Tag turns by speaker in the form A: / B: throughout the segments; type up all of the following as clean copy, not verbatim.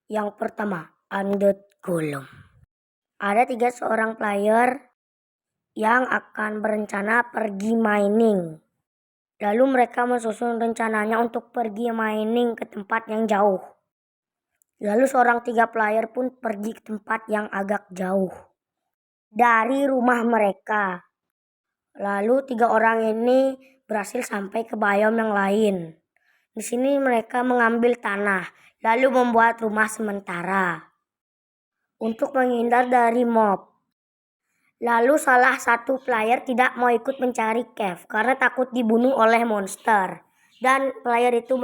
A: Yang pertama, Undead Golem. Ada seorang player yang akan berencana pergi mining. Lalu mereka mensusun rencananya untuk pergi mining ke tempat yang jauh. Lalu seorang player pun pergi ke tempat yang agak jauh dari rumah mereka. Lalu 3 orang ini berhasil sampai ke biome yang lain. Di sini mereka mengambil tanah, lalu membuat rumah sementara untuk menghindar dari mob. Lalu salah satu player tidak mau ikut mencari cave karena takut dibunuh oleh monster. Dan player itu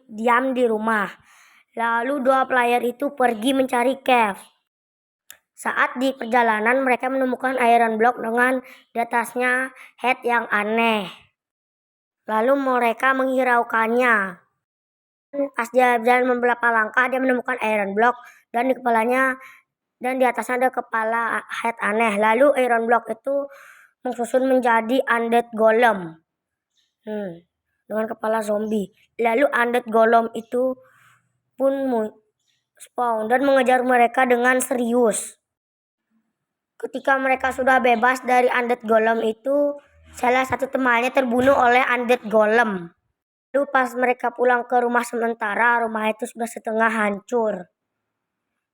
A: diam di rumah. Lalu 2 player itu pergi mencari cave. Saat di perjalanan mereka menemukan iron block dengan di atasnya head yang aneh. Lalu mereka menghiraukannya. Pas dia jalan beberapa langkah dia menemukan iron block dan di kepalanya dan di atasnya ada kepala head aneh. Lalu iron block itu mensusun menjadi undead golem dengan kepala zombie. Lalu undead golem itu pun spawn dan mengejar mereka dengan serius. Ketika mereka sudah bebas dari undead golem itu, salah satu temannya terbunuh oleh undead golem. Lalu pas mereka pulang ke rumah sementara, rumah itu sudah setengah hancur.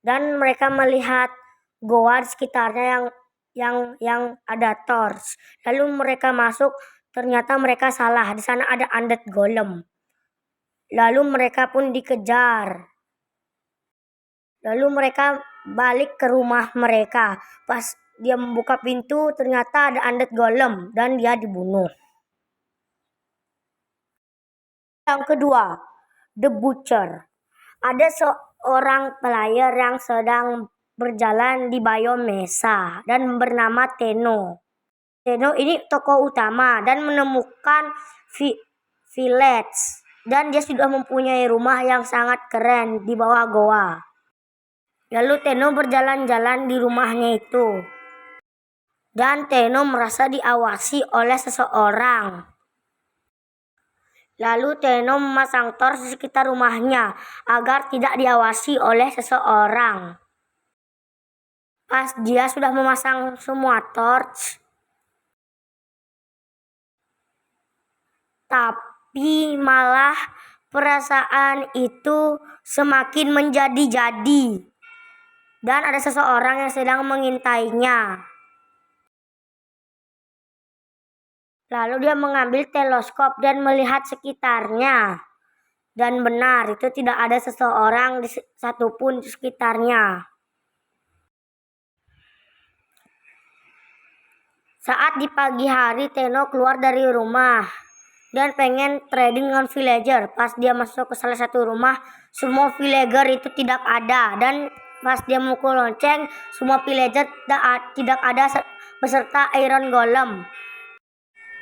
A: Dan mereka melihat goa di sekitarnya yang ada torch. Lalu mereka masuk, ternyata mereka salah. Di sana ada undead golem. Lalu mereka pun dikejar. Lalu mereka balik ke rumah mereka. Pas dia membuka pintu, ternyata ada undead golem dan dia dibunuh. Yang kedua, The Butcher. Ada seorang player yang sedang berjalan di biome Mesa dan bernama Tenno. Tenno ini tokoh utama dan menemukan village dan dia sudah mempunyai rumah yang sangat keren di bawah goa. Lalu Tenno berjalan-jalan di rumahnya itu. Dan Tenno merasa diawasi oleh seseorang. Lalu Tenno memasang torch di sekitar rumahnya agar tidak diawasi oleh seseorang. Pas dia sudah memasang semua torch, tapi malah perasaan itu semakin menjadi-jadi. Dan ada seseorang yang sedang mengintainya. Lalu dia mengambil teleskop dan melihat sekitarnya. Dan benar, itu tidak ada seseorang satupun di sekitarnya. Saat di pagi hari, Tenno keluar dari rumah dan pengen trading dengan villager. Pas dia masuk ke salah satu rumah, semua villager itu tidak ada. Dan pas dia memukul lonceng, semua villager tidak ada beserta iron golem.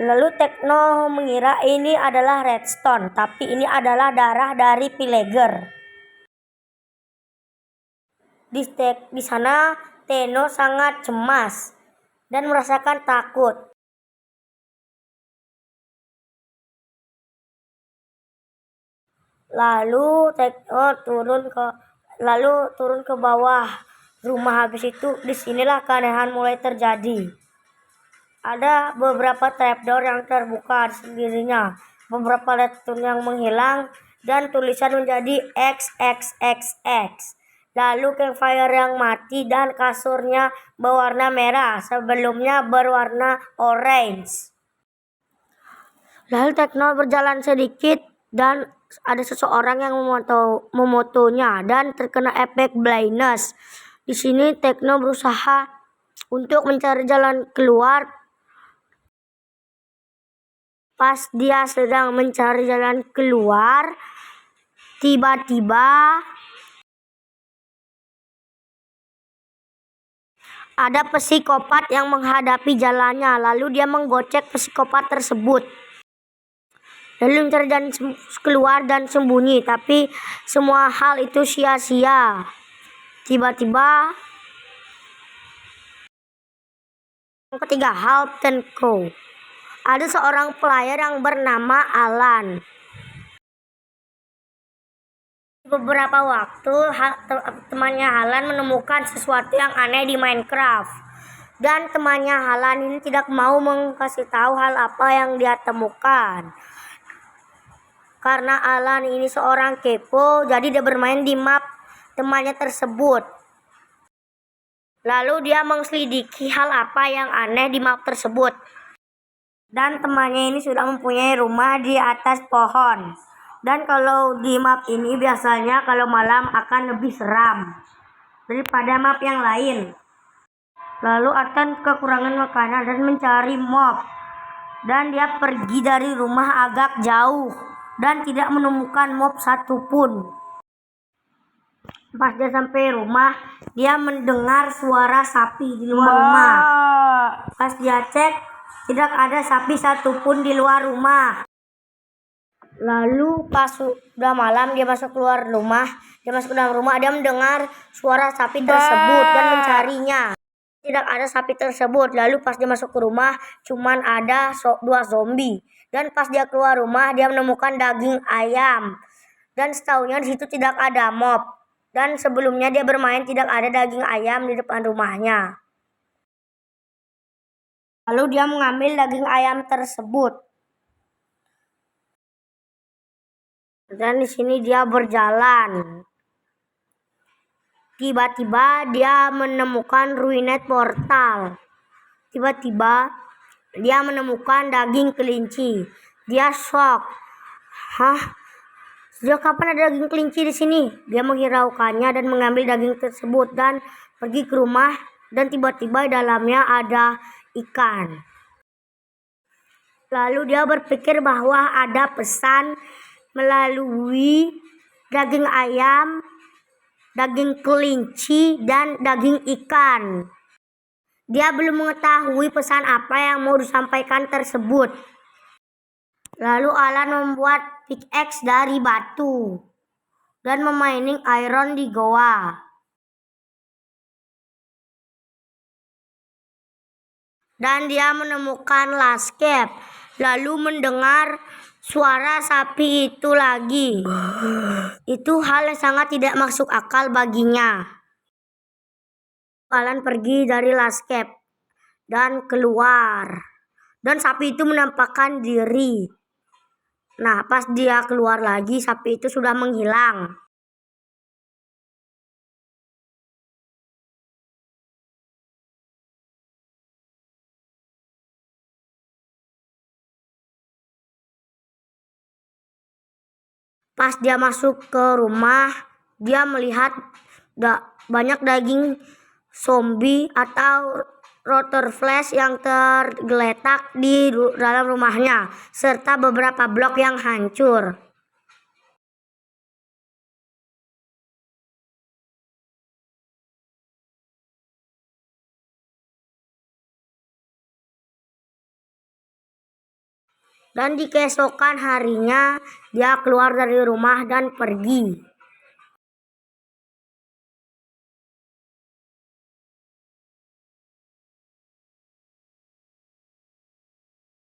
A: Lalu Tenno mengira ini adalah redstone, tapi ini adalah darah dari villager. Di sana Tenno sangat cemas dan merasakan takut. Lalu Tenno turun ke bawah rumah. Habis itu disinilah keanehan mulai terjadi. Ada beberapa trapdoor yang terbuka di sendirinya, beberapa redstone yang menghilang, dan tulisan menjadi XXXX. Lalu campfire yang mati dan kasurnya berwarna merah, sebelumnya berwarna orange. Lalu Tenno berjalan sedikit dan ada seseorang yang memotonya dan terkena efek blindness. Di sini Tenno berusaha untuk mencari jalan keluar. Pas dia sedang mencari jalan keluar, tiba-tiba ada psikopat yang menghadapi jalannya. Lalu dia menggocek psikopat tersebut. Lalu mencari jalan keluar dan sembunyi, tapi semua hal itu sia-sia. Tiba-tiba yang ketiga, Halt and Co. Ada seorang player yang bernama Alan. Beberapa waktu temannya Halan menemukan sesuatu yang aneh di Minecraft. Dan temannya Halan ini tidak mau mengkasih tahu hal apa yang dia temukan. Karena Alan ini seorang kepo, jadi dia bermain di map temannya tersebut. Lalu dia mengselidiki hal apa yang aneh di map tersebut. Dan temannya ini sudah mempunyai rumah di atas pohon. Dan kalau di map ini biasanya kalau malam akan lebih seram daripada map yang lain. Lalu akan kekurangan makanan dan mencari mob. Dan dia pergi dari rumah agak jauh dan tidak menemukan mob satupun. Pas dia sampai rumah, dia mendengar suara sapi di luar rumah. Pas dia cek, tidak ada sapi satupun di luar rumah. Lalu pas sudah malam dia masuk keluar rumah, dia masuk ke dalam rumah, dia mendengar suara sapi tersebut dan mencarinya. Tidak ada sapi tersebut. Lalu pas dia masuk ke rumah, cuman ada 2 zombie. Dan pas dia keluar rumah, dia menemukan daging ayam. Dan setahunya di situ tidak ada mob. Dan sebelumnya dia bermain tidak ada daging ayam di depan rumahnya. Lalu dia mengambil daging ayam tersebut. Dan di sini dia berjalan. Tiba-tiba dia menemukan ruined portal. Tiba-tiba dia menemukan daging kelinci. Dia shock. Hah? Sejak kapan ada daging kelinci di sini? Dia menghiraukannya dan mengambil daging tersebut dan pergi ke rumah, dan tiba-tiba dalamnya ada ikan. Lalu dia berpikir bahwa ada pesan melalui daging ayam, daging kelinci, dan daging ikan. Dia belum mengetahui pesan apa yang mau disampaikan tersebut. Lalu Alan membuat pickaxe dari batu dan memining iron di goa. Dan dia menemukan last cave. Lalu mendengar suara sapi itu lagi. Itu hal yang sangat tidak masuk akal baginya. Alan pergi dari last cave dan keluar. Dan sapi itu menampakkan diri. Nah, pas dia keluar lagi, sapi itu sudah menghilang. Pas dia masuk ke rumah, dia melihat banyak daging zombie atau Rotterflash yang tergeletak di dalam rumahnya, serta beberapa blok yang hancur. Dan di keesokan harinya, dia keluar dari rumah dan pergi.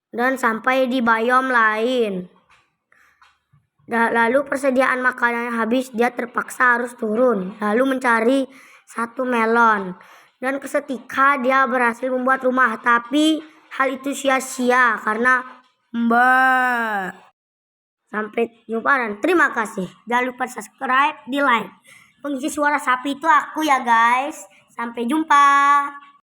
A: Dan sampai di biome lain. Lalu persediaan makanannya habis, dia terpaksa harus turun. Lalu mencari satu melon. Dan seketika dia berhasil membuat rumah. Tapi hal itu sia-sia karena Sampai jumpa dan terima kasih. Jangan lupa subscribe, di like. Pengisi suara sapi itu aku ya guys. Sampai jumpa.